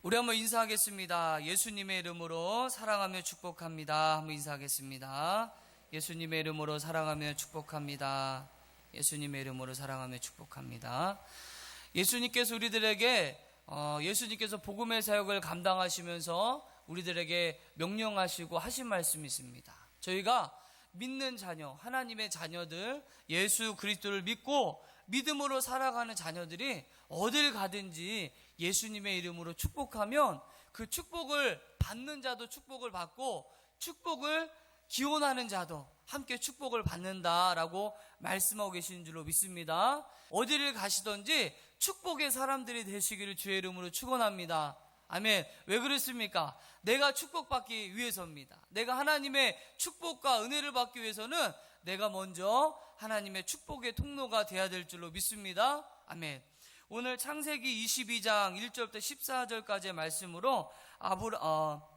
우리 한번 인사하겠습니다. 예수님의 이름으로 사랑하며 축복합니다. 한번 인사하겠습니다. 예수님의 이름으로 사랑하며 축복합니다. 예수님의 이름으로 사랑하며 축복합니다. 예수님께서 우리들에게 예수님께서 복음의 사역을 감당하시면서 우리들에게 명령하시고 하신 말씀이 있습니다. 저희가 믿는 자녀, 하나님의 자녀들, 예수 그리스도를 믿고 믿음으로 살아가는 자녀들이 어딜 가든지 예수님의 이름으로 축복하면 그 축복을 받는 자도 축복을 받고 축복을 기원하는 자도 함께 축복을 받는다라고 말씀하고 계시는 줄로 믿습니다. 어디를 가시든지 축복의 사람들이 되시기를 주의 이름으로 축원합니다. 아멘. 왜 그렇습니까? 내가 축복받기 위해서입니다. 내가 하나님의 축복과 은혜를 받기 위해서는 내가 먼저 하나님의 축복의 통로가 되어야 될 줄로 믿습니다. 아멘. 오늘 창세기 22장 1절부터 14절까지의 말씀으로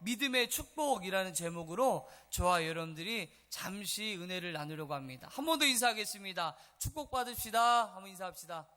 믿음의 축복이라는 제목으로 저와 여러분들이 잠시 은혜를 나누려고 합니다. 한 번 더 인사하겠습니다. 축복 받읍시다. 한번 인사합시다.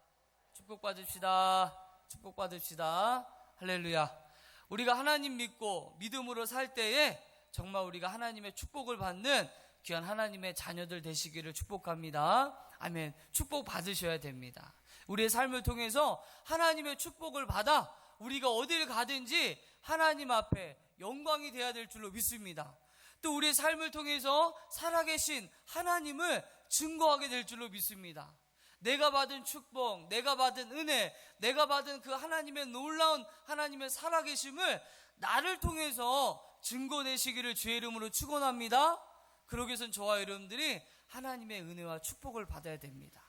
축복 받읍시다. 축복 받읍시다. 할렐루야. 우리가 하나님 믿고 믿음으로 살 때에 정말 우리가 하나님의 축복을 받는 귀한 하나님의 자녀들 되시기를 축복합니다. 아멘. 축복 받으셔야 됩니다. 우리의 삶을 통해서 하나님의 축복을 받아 우리가 어딜 가든지 하나님 앞에 영광이 되어야 될 줄로 믿습니다. 또 우리의 삶을 통해서 살아계신 하나님을 증거하게 될 줄로 믿습니다. 내가 받은 축복, 내가 받은 은혜, 내가 받은 그 하나님의 놀라운 하나님의 살아계심을 나를 통해서 증거내시기를 주의 이름으로 축원합니다. 그러기 위해서는 저와 여러분들이 하나님의 은혜와 축복을 받아야 됩니다.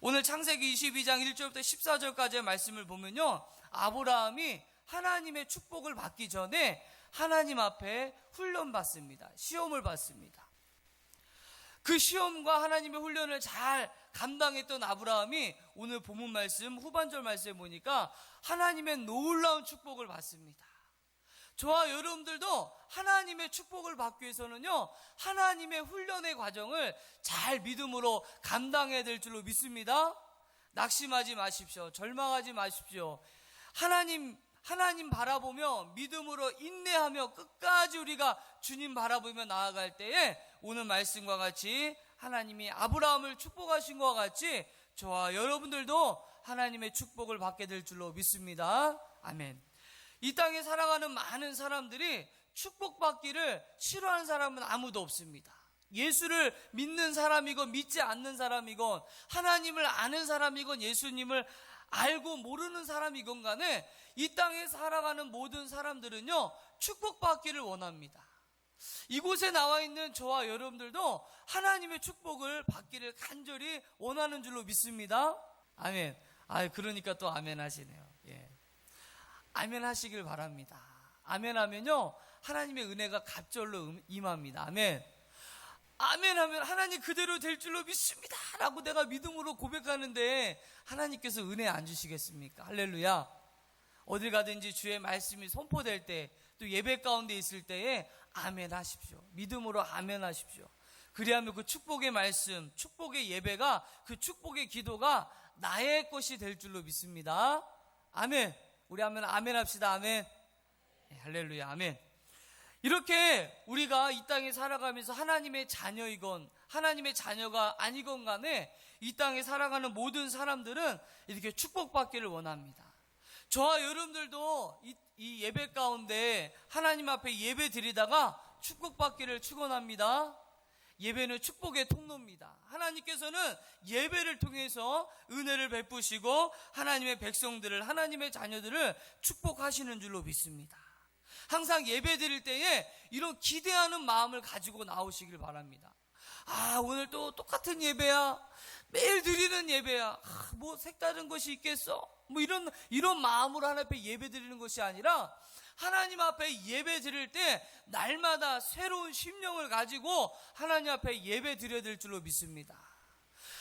오늘 창세기 22장 1절부터 14절까지의 말씀을 보면요, 아브라함이 하나님의 축복을 받기 전에 하나님 앞에 훈련받습니다. 시험을 받습니다. 그 시험과 하나님의 훈련을 잘 감당했던 아브라함이 오늘 본문 말씀 후반절 말씀에 보니까 하나님의 놀라운 축복을 받습니다. 저와 여러분들도 하나님의 축복을 받기 위해서는요, 하나님의 훈련의 과정을 잘 믿음으로 감당해야 될 줄로 믿습니다. 낙심하지 마십시오. 절망하지 마십시오. 하나님 바라보며 믿음으로 인내하며 끝까지 우리가 주님 바라보며 나아갈 때에 오늘 말씀과 같이 하나님이 아브라함을 축복하신 것과 같이 저와 여러분들도 하나님의 축복을 받게 될 줄로 믿습니다. 아멘. 이 땅에 살아가는 많은 사람들이 축복받기를 싫어하는 사람은 아무도 없습니다. 예수를 믿는 사람이건 믿지 않는 사람이건 하나님을 아는 사람이건 예수님을 알고 모르는 사람이건 간에 이 땅에 살아가는 모든 사람들은요, 축복받기를 원합니다. 이곳에 나와 있는 저와 여러분들도 하나님의 축복을 받기를 간절히 원하는 줄로 믿습니다. 아멘. 그러니까 또 아멘 하시네요. 예. 아멘 하시길 바랍니다. 아멘 하면요, 하나님의 은혜가 갑절로 임합니다. 아멘. 아멘 하면 하나님 그대로 될 줄로 믿습니다 라고 내가 믿음으로 고백하는데 하나님께서 은혜 안 주시겠습니까? 할렐루야. 어딜 가든지 주의 말씀이 선포될 때, 또 예배 가운데 있을 때에 아멘 하십시오. 믿음으로 아멘 하십시오. 그리하면 그 축복의 말씀, 축복의 예배가, 그 축복의 기도가 나의 것이 될 줄로 믿습니다. 아멘. 우리 한번 아멘 합시다. 아멘. 할렐루야. 아멘. 이렇게 우리가 이 땅에 살아가면서 하나님의 자녀이건 하나님의 자녀가 아니건 간에 이 땅에 살아가는 모든 사람들은 이렇게 축복받기를 원합니다. 저와 여러분들도 이 예배 가운데 하나님 앞에 예배 드리다가 축복받기를 축원합니다. 예배는 축복의 통로입니다. 하나님께서는 예배를 통해서 은혜를 베푸시고 하나님의 백성들을, 하나님의 자녀들을 축복하시는 줄로 믿습니다. 항상 예배 드릴 때에 이런 기대하는 마음을 가지고 나오시길 바랍니다. 오늘 또 똑같은 예배야. 매일 드리는 예배야. 뭐 색다른 것이 있겠어? 뭐 이런 마음으로 하나님 앞에 예배 드리는 것이 아니라 하나님 앞에 예배 드릴 때 날마다 새로운 심령을 가지고 하나님 앞에 예배 드려야 될 줄로 믿습니다.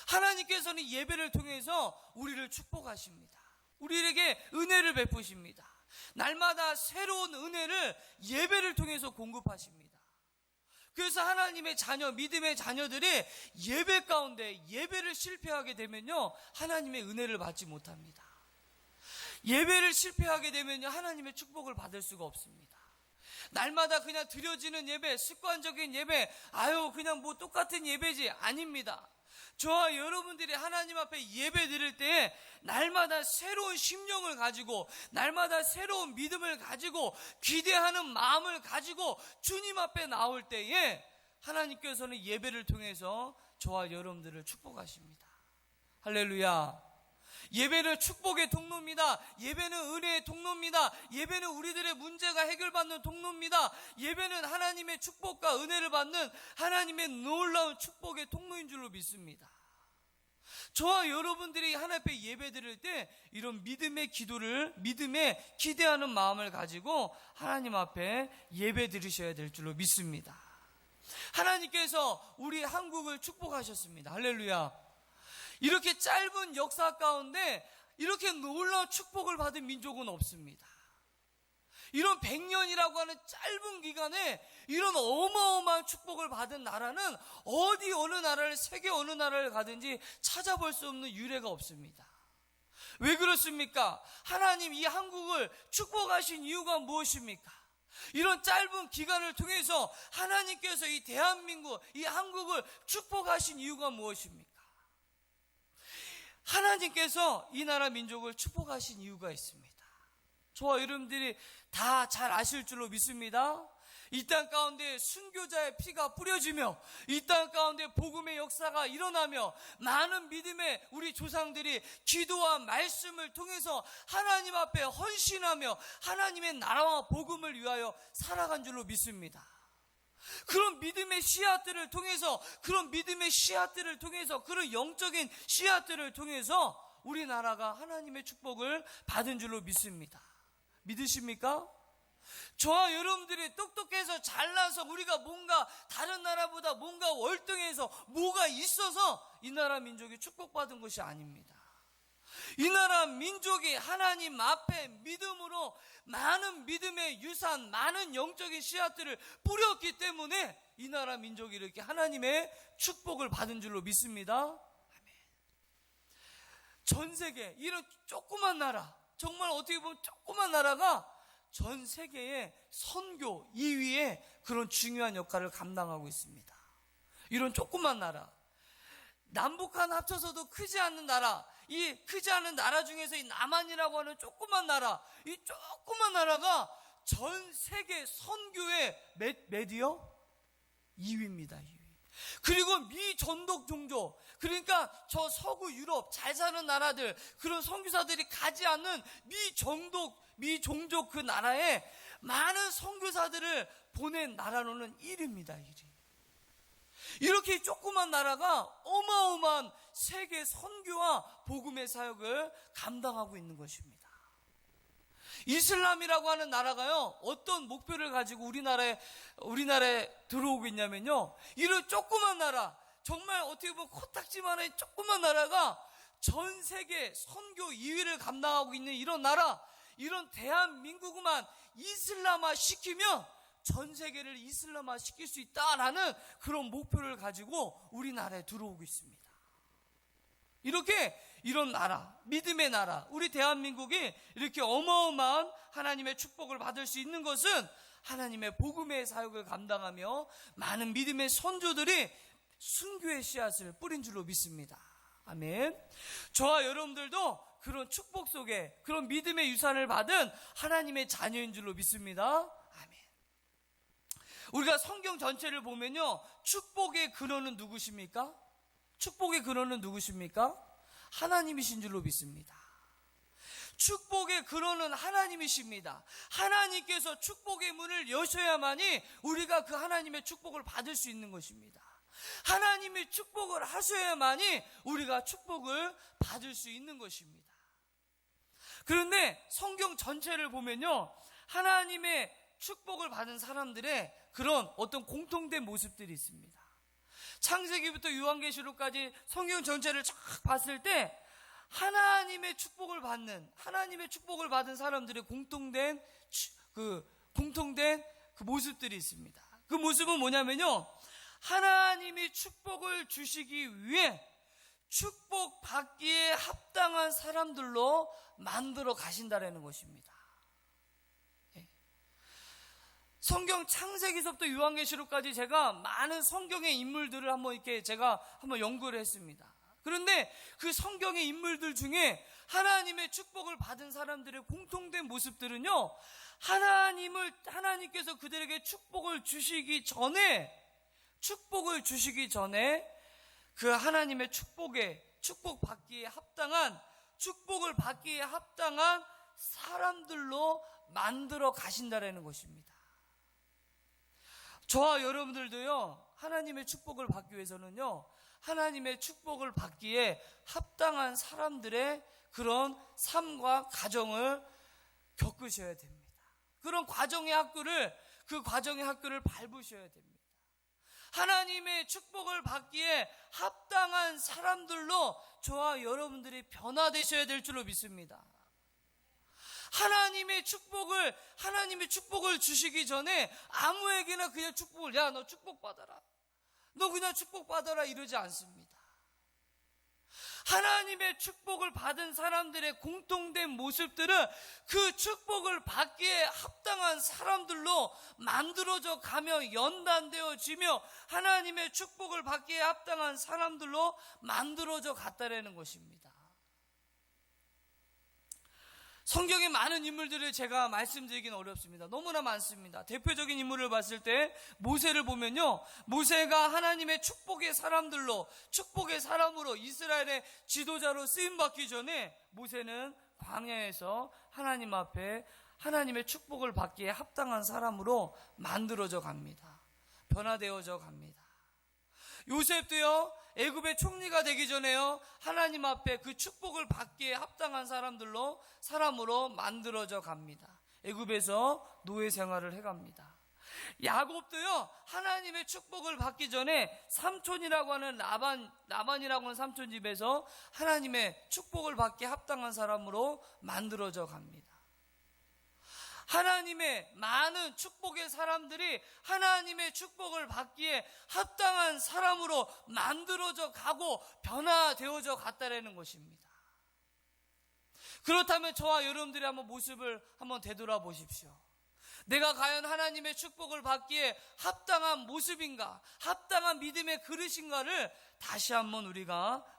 하나님께서는 예배를 통해서 우리를 축복하십니다. 우리에게 은혜를 베푸십니다. 날마다 새로운 은혜를 예배를 통해서 공급하십니다. 그래서 하나님의 자녀, 믿음의 자녀들이 예배 가운데 예배를 실패하게 되면요, 하나님의 은혜를 받지 못합니다. 예배를 실패하게 되면요, 하나님의 축복을 받을 수가 없습니다. 날마다 그냥 드려지는 예배, 습관적인 예배, 그냥 뭐 똑같은 예배지, 아닙니다. 저와 여러분들이 하나님 앞에 예배 드릴 때 날마다 새로운 심령을 가지고, 날마다 새로운 믿음을 가지고, 기대하는 마음을 가지고 주님 앞에 나올 때에 하나님께서는 예배를 통해서 저와 여러분들을 축복하십니다. 할렐루야. 예배는 축복의 통로입니다. 예배는 은혜의 통로입니다. 예배는 우리들의 문제가 해결받는 통로입니다. 예배는 하나님의 축복과 은혜를 받는 하나님의 놀라운 축복의 통로인 줄로 믿습니다. 저와 여러분들이 하나님 앞에 예배 드릴 때 이런 믿음의 기도를, 믿음에 기대하는 마음을 가지고 하나님 앞에 예배 드리셔야 될 줄로 믿습니다. 하나님께서 우리 한국을 축복하셨습니다. 할렐루야. 이렇게 짧은 역사 가운데 이렇게 놀라운 축복을 받은 민족은 없습니다. 이런 100년이라고 하는 짧은 기간에 이런 어마어마한 축복을 받은 나라는 어디 어느 나라를, 세계 어느 나라를 가든지 찾아볼 수 없는 유례가 없습니다. 왜 그렇습니까? 하나님 이 한국을 축복하신 이유가 무엇입니까? 이런 짧은 기간을 통해서 하나님께서 이 대한민국, 이 한국을 축복하신 이유가 무엇입니까? 하나님께서 이 나라 민족을 축복하신 이유가 있습니다. 저와 여러분들이 다 잘 아실 줄로 믿습니다. 이 땅 가운데 순교자의 피가 뿌려지며, 이 땅 가운데 복음의 역사가 일어나며, 많은 믿음의 우리 조상들이 기도와 말씀을 통해서 하나님 앞에 헌신하며 하나님의 나라와 복음을 위하여 살아간 줄로 믿습니다. 그런 믿음의 씨앗들을 통해서, 그런 영적인 씨앗들을 통해서 우리나라가 하나님의 축복을 받은 줄로 믿습니다. 믿으십니까? 저와 여러분들이 똑똑해서 잘나서 우리가 뭔가 다른 나라보다 뭔가 월등해서 뭐가 있어서 이 나라 민족이 축복받은 것이 아닙니다. 이 나라 민족이 하나님 앞에 믿음으로 많은 믿음의 유산, 많은 영적인 씨앗들을 뿌렸기 때문에 이 나라 민족이 이렇게 하나님의 축복을 받은 줄로 믿습니다. 아멘. 전 세계 이런 조그만 나라, 정말 어떻게 보면 조그만 나라가 전 세계의 선교 2위의 그런 중요한 역할을 감당하고 있습니다. 이런 조그만 나라, 남북한 합쳐서도 크지 않는 나라, 이 크지 않은 나라 중에서 이 남한이라고 하는 조그만 나라, 이 조그만 나라가 전 세계 선교의 몇이요? 2위입니다. 2위. 그리고 미전독 종족, 그러니까 저 서구 유럽 잘 사는 나라들, 그런 선교사들이 가지 않는 미종족 그 나라에 많은 선교사들을 보낸 나라로는 1위입니다. 1위. 이렇게 조그만 나라가 어마어마한 세계 선교와 복음의 사역을 감당하고 있는 것입니다. 이슬람이라고 하는 나라가요, 어떤 목표를 가지고 우리나라에 들어오고 있냐면요, 이런 조그만 나라, 정말 어떻게 보면 코딱지만한 조그만 나라가 전 세계 선교 2위를 감당하고 있는 이런 나라, 이런 대한민국만 이슬람화 시키면 전 세계를 이슬람화 시킬 수 있다라는 그런 목표를 가지고 우리나라에 들어오고 있습니다. 이렇게 이런 나라, 믿음의 나라, 우리 대한민국이 이렇게 어마어마한 하나님의 축복을 받을 수 있는 것은 하나님의 복음의 사역을 감당하며 많은 믿음의 선조들이 순교의 씨앗을 뿌린 줄로 믿습니다. 아멘. 저와 여러분들도 그런 축복 속에 그런 믿음의 유산을 받은 하나님의 자녀인 줄로 믿습니다. 아멘. 우리가 성경 전체를 보면요, 축복의 근원은 누구십니까? 축복의 근원은 누구십니까? 하나님이신 줄로 믿습니다. 축복의 근원은 하나님이십니다. 하나님께서 축복의 문을 여셔야만이 우리가 그 하나님의 축복을 받을 수 있는 것입니다. 하나님이 축복을 하셔야만이 우리가 축복을 받을 수 있는 것입니다. 그런데 성경 전체를 보면요, 하나님의 축복을 받은 사람들의 그런 어떤 공통된 모습들이 있습니다. 창세기부터 요한계시록까지 성경 전체를 쫙 봤을 때 하나님의 축복을 받은 사람들의 공통된 모습들이 있습니다. 그 모습은 뭐냐면요, 하나님이 축복을 주시기 위해 축복받기에 합당한 사람들로 만들어 가신다라는 것입니다. 성경 창세기서부터 요한계시록까지 제가 많은 성경의 인물들을 제가 한번 연구를 했습니다. 그런데 그 성경의 인물들 중에 하나님의 축복을 받은 사람들의 공통된 모습들은요, 하나님께서 그들에게 축복을 주시기 전에 그 하나님의 축복을 받기에 합당한 사람들로 만들어 가신다라는 것입니다. 저와 여러분들도요, 하나님의 축복을 받기 위해서는요, 하나님의 축복을 받기에 합당한 사람들의 그런 삶과 가정을 겪으셔야 됩니다. 그런 과정의 학교를 밟으셔야 됩니다. 하나님의 축복을 받기에 합당한 사람들로 저와 여러분들이 변화되셔야 될 줄로 믿습니다. 하나님의 축복을 주시기 전에 아무에게나 그냥 야, 너 축복받아라. 너 그냥 축복받아라 이러지 않습니다. 하나님의 축복을 받은 사람들의 공통된 모습들은 그 축복을 받기에 합당한 사람들로 만들어져 가며 연단되어지며 하나님의 축복을 받기에 합당한 사람들로 만들어져 갔다라는 것입니다. 성경의 많은 인물들을 제가 말씀드리기는 어렵습니다. 너무나 많습니다. 대표적인 인물을 봤을 때 모세를 보면요, 모세가 하나님의 축복의 사람으로 이스라엘의 지도자로 쓰임받기 전에 모세는 광야에서 하나님 앞에 하나님의 축복을 받기에 합당한 사람으로 만들어져 갑니다. 변화되어져 갑니다. 요셉도요, 애굽의 총리가 되기 전에요, 하나님 앞에 그 축복을 받기에 합당한 사람으로 만들어져 갑니다. 애굽에서 노예 생활을 해갑니다. 야곱도요, 하나님의 축복을 받기 전에 삼촌이라고 하는 라반이라고 하는 삼촌 집에서 하나님의 축복을 받기에 합당한 사람으로 만들어져 갑니다. 하나님의 많은 축복의 사람들이 하나님의 축복을 받기에 합당한 사람으로 만들어져 가고 변화되어져 갔다라는 것입니다. 그렇다면 저와 여러분들이 모습을 한번 되돌아보십시오. 내가 과연 하나님의 축복을 받기에 합당한 모습인가, 합당한 믿음의 그릇인가를 다시 한번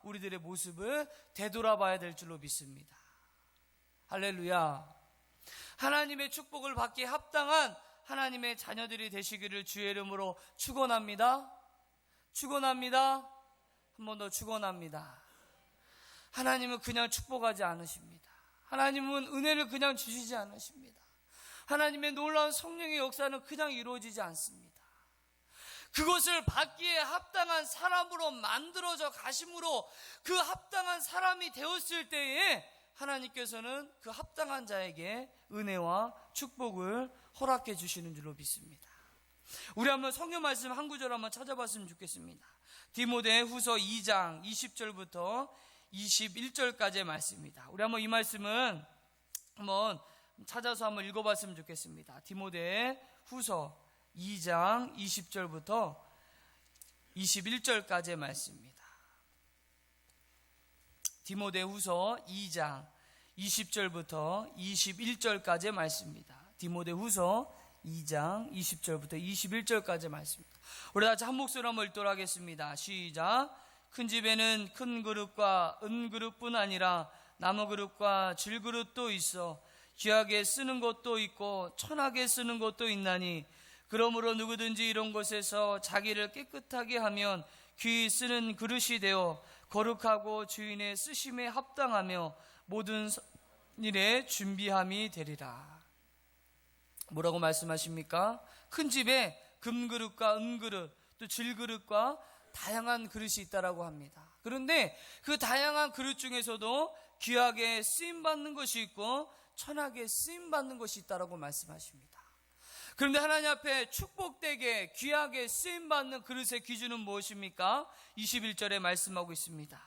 우리들의 모습을 되돌아봐야 될 줄로 믿습니다. 할렐루야. 하나님의 축복을 받기에 합당한 하나님의 자녀들이 되시기를 주의 이름으로 축원합니다. 한 번 더 축원합니다. 하나님은 그냥 축복하지 않으십니다. 하나님은 은혜를 그냥 주시지 않으십니다. 하나님의 놀라운 성령의 역사는 그냥 이루어지지 않습니다. 그것을 받기에 합당한 사람으로 만들어져 가심으로 그 합당한 사람이 되었을 때에 하나님께서는 그 합당한 자에게 은혜와 축복을 허락해 주시는 줄로 믿습니다. 우리 한번 성경 말씀 한 구절 한번 찾아봤으면 좋겠습니다. 디모데후서 2장 20절부터 21절까지의 말씀입니다. 우리 한번 이 말씀은 한번 찾아서 한번 읽어봤으면 좋겠습니다. 디모데후서 2장 20절부터 21절까지의 말씀입니다. 디모데후서 2장 20절부터 21절까지의 말씀입니다. 디모데후서 2장 20절부터 21절까지의 말씀입니다. 우리 같이 한 목소리로 한번 읽도록 하겠습니다. 시작. 큰 집에는 큰 그릇과 은그릇뿐 아니라 나무 그릇과 질그릇도 있어 귀하게 쓰는 것도 있고 천하게 쓰는 것도 있나니 그러므로 누구든지 이런 곳에서 자기를 깨끗하게 하면 귀히 쓰는 그릇이 되어 거룩하고 주인의 쓰심에 합당하며 모든 일에 준비함이 되리라. 뭐라고 말씀하십니까? 큰 집에 금그릇과 은그릇 또 질그릇과 다양한 그릇이 있다라고 합니다. 그런데 그 다양한 그릇 중에서도 귀하게 쓰임받는 것이 있고 천하게 쓰임받는 것이 있다라고 말씀하십니다. 그런데 하나님 앞에 축복되게 귀하게 쓰임받는 그릇의 기준은 무엇입니까? 21절에 말씀하고 있습니다.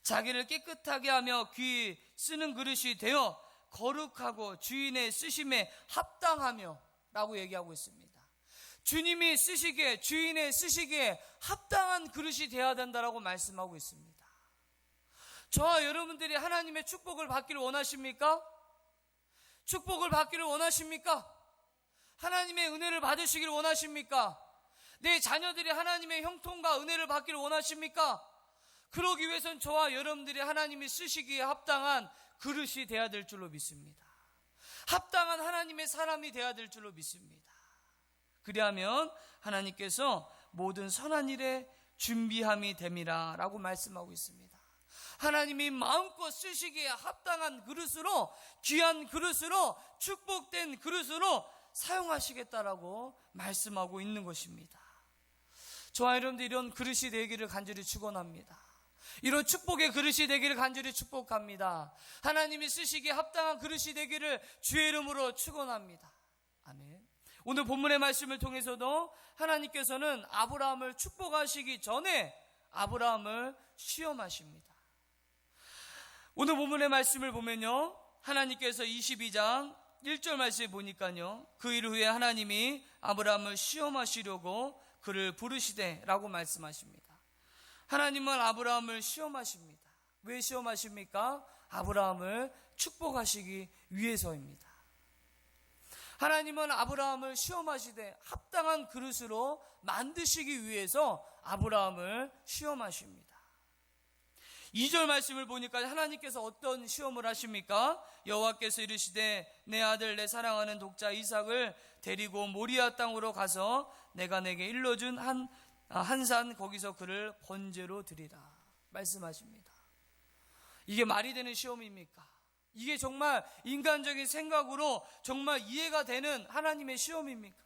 자기를 깨끗하게 하며 귀히 쓰는 그릇이 되어 거룩하고 주인의 쓰심에 합당하며 라고 얘기하고 있습니다. 주님이 쓰시기에, 주인의 쓰시기에 합당한 그릇이 되어야 된다라고 말씀하고 있습니다. 저와 여러분들이 하나님의 축복을 받기를 원하십니까? 축복을 받기를 원하십니까? 하나님의 은혜를 받으시기를 원하십니까? 내 자녀들이 하나님의 형통과 은혜를 받기를 원하십니까? 그러기 위해서는 저와 여러분들이 하나님이 쓰시기에 합당한 그릇이 되어야 될 줄로 믿습니다. 합당한 하나님의 사람이 되어야 될 줄로 믿습니다. 그리하면 하나님께서 모든 선한 일에 준비함이 됨이라 라고 말씀하고 있습니다. 하나님이 마음껏 쓰시기에 합당한 그릇으로, 귀한 그릇으로, 축복된 그릇으로 사용하시겠다라고 말씀하고 있는 것입니다. 저와 여러분들 이런 그릇이 되기를 간절히 축원합니다. 이런 축복의 그릇이 되기를 간절히 축복합니다. 하나님이 쓰시기에 합당한 그릇이 되기를 주의 이름으로 축원합니다. 아멘. 오늘 본문의 말씀을 통해서도 하나님께서는 아브라함을 축복하시기 전에 아브라함을 시험하십니다. 오늘 본문의 말씀을 보면요, 하나님께서 22장 1절 말씀에 보니까요, 그 일 후에 하나님이 아브라함을 시험하시려고 그를 부르시되 라고 말씀하십니다. 하나님은 아브라함을 시험하십니다. 왜 시험하십니까? 아브라함을 축복하시기 위해서입니다. 하나님은 아브라함을 시험하시되 합당한 그릇으로 만드시기 위해서 아브라함을 시험하십니다. 2절 말씀을 보니까 하나님께서 어떤 시험을 하십니까? 여호와께서 이르시되 내 아들 내 사랑하는 독자 이삭을 데리고 모리아 땅으로 가서 내가 내게 일러준 한 산 거기서 그를 번제로 드리라 말씀하십니다. 이게 말이 되는 시험입니까? 이게 정말 인간적인 생각으로 정말 이해가 되는 하나님의 시험입니까?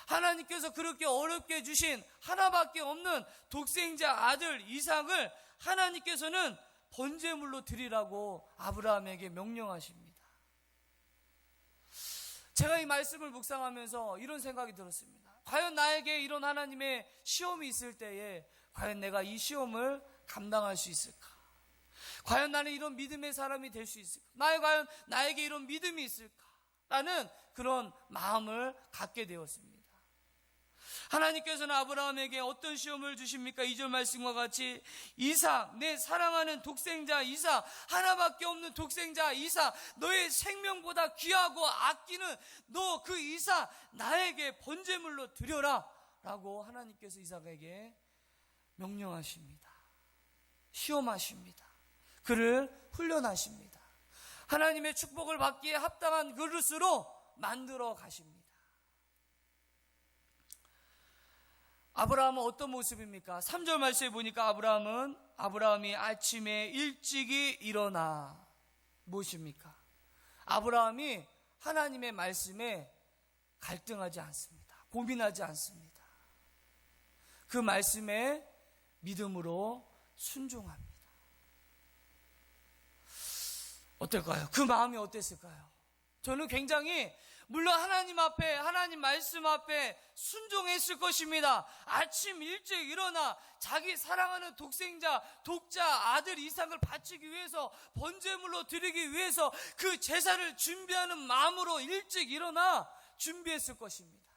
하나님께서 그렇게 어렵게 주신 하나밖에 없는 독생자 아들 이삭을 하나님께서는 번제물로 드리라고 아브라함에게 명령하십니다. 제가 이 말씀을 묵상하면서 이런 생각이 들었습니다. 과연 나에게 이런 하나님의 시험이 있을 때에 과연 내가 이 시험을 감당할 수 있을까? 과연 나는 이런 믿음의 사람이 될 수 있을까? 과연 나에게 이런 믿음이 있을까? 라는 그런 마음을 갖게 되었습니다. 하나님께서는 아브라함에게 어떤 시험을 주십니까? 2절 말씀과 같이 이삭, 내 사랑하는 독생자 이삭, 하나밖에 없는 독생자 이삭, 너의 생명보다 귀하고 아끼는 너 그 이삭 나에게 번제물로 드려라 라고 하나님께서 이삭에게 명령하십니다. 시험하십니다. 그를 훈련하십니다. 하나님의 축복을 받기에 합당한 그릇으로 만들어 가십니다. 아브라함은 어떤 모습입니까? 3절 말씀에 보니까 아브라함이 아침에 일찍이 일어나 무엇입니까? 아브라함이 하나님의 말씀에 갈등하지 않습니다. 고민하지 않습니다. 그 말씀에 믿음으로 순종합니다. 어떨까요? 그 마음이 어땠을까요? 저는 굉장히 물론 하나님 앞에, 하나님 말씀 앞에 순종했을 것입니다. 아침 일찍 일어나 자기 사랑하는 독자 아들 이삭을 바치기 위해서, 번제물로 드리기 위해서 그 제사를 준비하는 마음으로 일찍 일어나 준비했을 것입니다.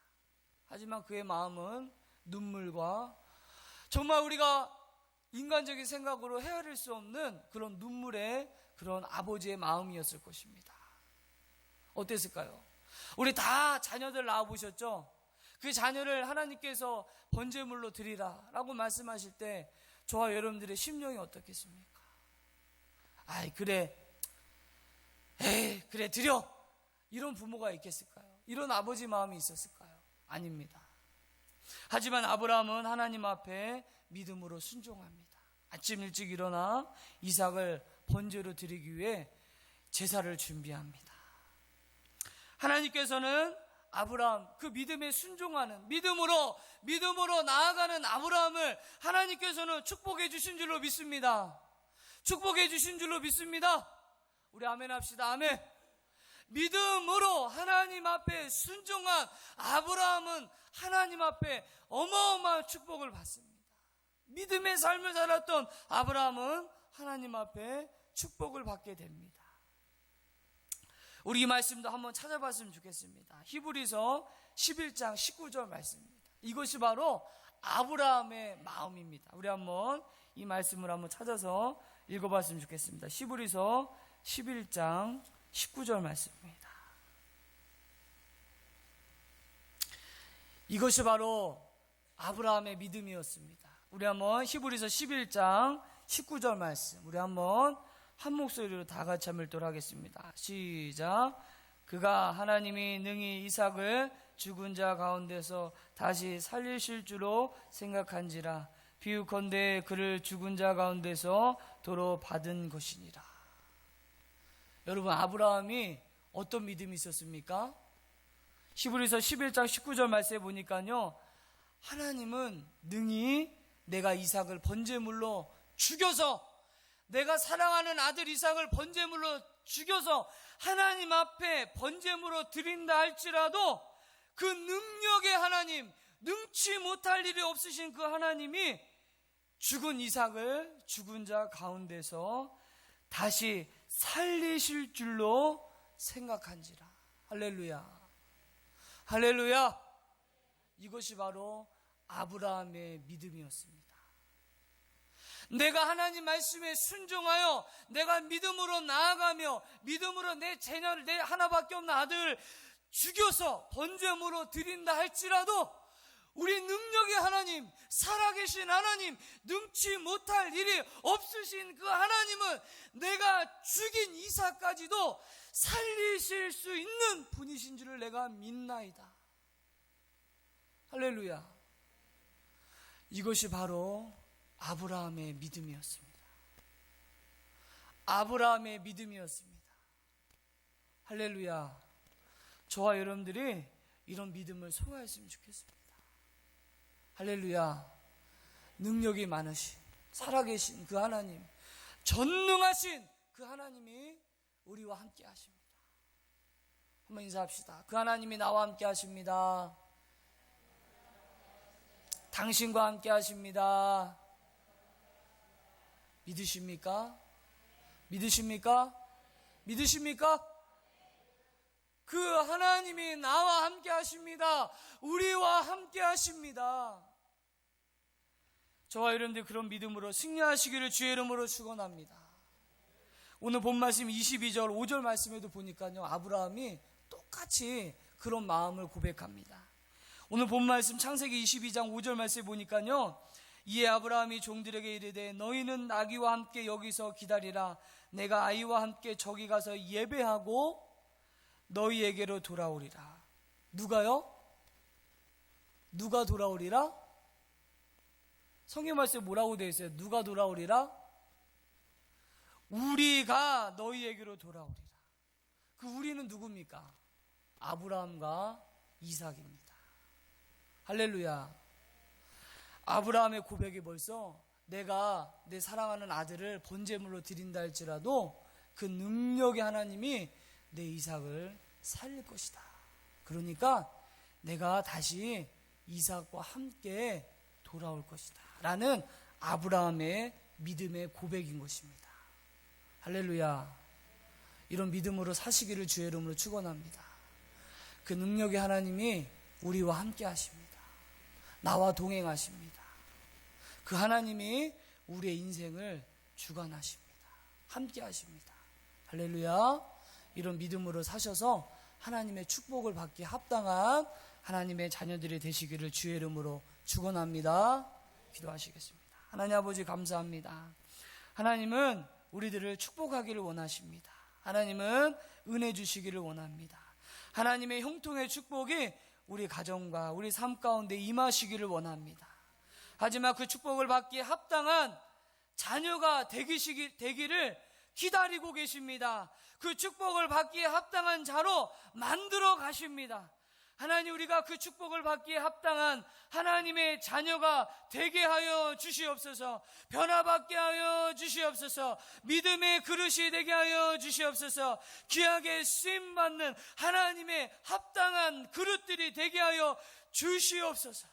하지만 그의 마음은 눈물과 정말 우리가 인간적인 생각으로 헤아릴 수 없는 그런 눈물의 그런 아버지의 마음이었을 것입니다. 어땠을까요? 우리 다 자녀들 낳아보셨죠? 그 자녀를 하나님께서 번제물로 드리라 라고 말씀하실 때 저와 여러분들의 심령이 어떻겠습니까? 아이 그래 드려, 이런 부모가 있겠을까요? 이런 아버지 마음이 있었을까요? 아닙니다. 하지만 아브라함은 하나님 앞에 믿음으로 순종합니다. 아침 일찍 일어나 이삭을 번제로 드리기 위해 제사를 준비합니다. 하나님께서는 아브라함, 그 믿음에 순종하는, 믿음으로 나아가는 아브라함을 하나님께서는 축복해 주신 줄로 믿습니다. 축복해 주신 줄로 믿습니다. 우리 아멘 합시다. 아멘. 믿음으로 하나님 앞에 순종한 아브라함은 하나님 앞에 어마어마한 축복을 받습니다. 믿음의 삶을 살았던 아브라함은 하나님 앞에 축복을 받게 됩니다. 우리 이 말씀도 한번 찾아봤으면 좋겠습니다. 히브리서 11장 19절 말씀입니다. 이것이 바로 아브라함의 마음입니다. 우리 한번 이 말씀을 한번 찾아서 읽어봤으면 좋겠습니다. 히브리서 11장 19절 말씀입니다. 이것이 바로 아브라함의 믿음이었습니다. 우리 한번 히브리서 11장 19절 말씀, 우리 한번 한 목소리로 다 같이 한번 읽도록 하겠습니다. 시작. 그가 하나님이 능히 이삭을 죽은 자 가운데서 다시 살리실 줄로 생각한지라 비유컨대 그를 죽은 자 가운데서 도로 받은 것이니라. 여러분, 아브라함이 어떤 믿음이 있었습니까? 히브리서 11장 19절 말씀에 보니까요, 하나님은 능히 내가 이삭을 번제물로 죽여서, 내가 사랑하는 아들 이삭을 번제물로 죽여서 하나님 앞에 번제물로 드린다 할지라도 그 능력의 하나님, 능치 못할 일이 없으신 그 하나님이 죽은 이삭을 죽은 자 가운데서 다시 살리실 줄로 생각한지라. 할렐루야, 할렐루야. 이것이 바로 아브라함의 믿음이었습니다. 내가 하나님 말씀에 순종하여 내가 믿음으로 나아가며 믿음으로 내 자녀를, 내 하나밖에 없는 아들을 죽여서 번제물로 드린다 할지라도 우리 능력의 하나님, 살아계신 하나님, 능치 못할 일이 없으신 그 하나님은 내가 죽인 이삭까지도 살리실 수 있는 분이신 줄을 내가 믿나이다. 할렐루야. 이것이 바로 아브라함의 믿음이었습니다. 아브라함의 믿음이었습니다. 할렐루야. 저와 여러분들이 이런 믿음을 소유했으면 좋겠습니다. 할렐루야. 능력이 많으신, 살아계신 그 하나님, 전능하신 그 하나님이 우리와 함께 하십니다. 한번 인사합시다. 그 하나님이 나와 함께 하십니다. 당신과 함께 하십니다. 믿으십니까? 믿으십니까? 믿으십니까? 그 하나님이 나와 함께 하십니다. 우리와 함께 하십니다. 저와 여러분들 그런 믿음으로 승리하시기를 주의 이름으로 축원합니다. 오늘 본 말씀 22절 5절 말씀에도 보니까요, 아브라함이 똑같이 그런 마음을 고백합니다. 오늘 본 말씀 창세기 22장 5절 말씀에 보니까요, 이에 아브라함이 종들에게 이르되 너희는 나귀와 함께 여기서 기다리라. 내가 아이와 함께 저기 가서 예배하고 너희에게로 돌아오리라. 누가요? 누가 돌아오리라? 성경 말씀에 뭐라고 되어 있어요? 누가 돌아오리라? 우리가 너희에게로 돌아오리라. 그 우리는 누굽니까? 아브라함과 이삭입니다. 할렐루야. 아브라함의 고백이 벌써 내가 내 사랑하는 아들을 번제물로 드린다 할지라도 그 능력의 하나님이 내 이삭을 살릴 것이다. 그러니까 내가 다시 이삭과 함께 돌아올 것이다 라는 아브라함의 믿음의 고백인 것입니다. 할렐루야. 이런 믿음으로 사시기를 주의 이름으로 축원합니다. 그 능력의 하나님이 우리와 함께 하십니다. 나와 동행하십니다. 그 하나님이 우리의 인생을 주관하십니다. 함께 하십니다. 할렐루야. 이런 믿음으로 사셔서 하나님의 축복을 받기 합당한 하나님의 자녀들이 되시기를 주의 이름으로 축원합니다. 기도하시겠습니다. 하나님 아버지 감사합니다. 하나님은 우리들을 축복하기를 원하십니다. 하나님은 은혜 주시기를 원합니다. 하나님의 형통의 축복이 우리 가정과 우리 삶 가운데 임하시기를 원합니다. 하지만 그 축복을 받기에 합당한 자녀가 되기를 기다리고 계십니다. 그 축복을 받기에 합당한 자로 만들어 가십니다. 하나님, 우리가 그 축복을 받기에 합당한 하나님의 자녀가 되게 하여 주시옵소서. 변화받게 하여 주시옵소서. 믿음의 그릇이 되게 하여 주시옵소서. 귀하게 쓰임받는 하나님의 합당한 그릇들이 되게 하여 주시옵소서.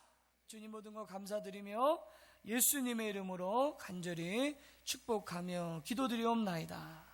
주님, 모든 것 감사드리며 예수님의 이름으로 간절히 축복하며 기도드리옵나이다.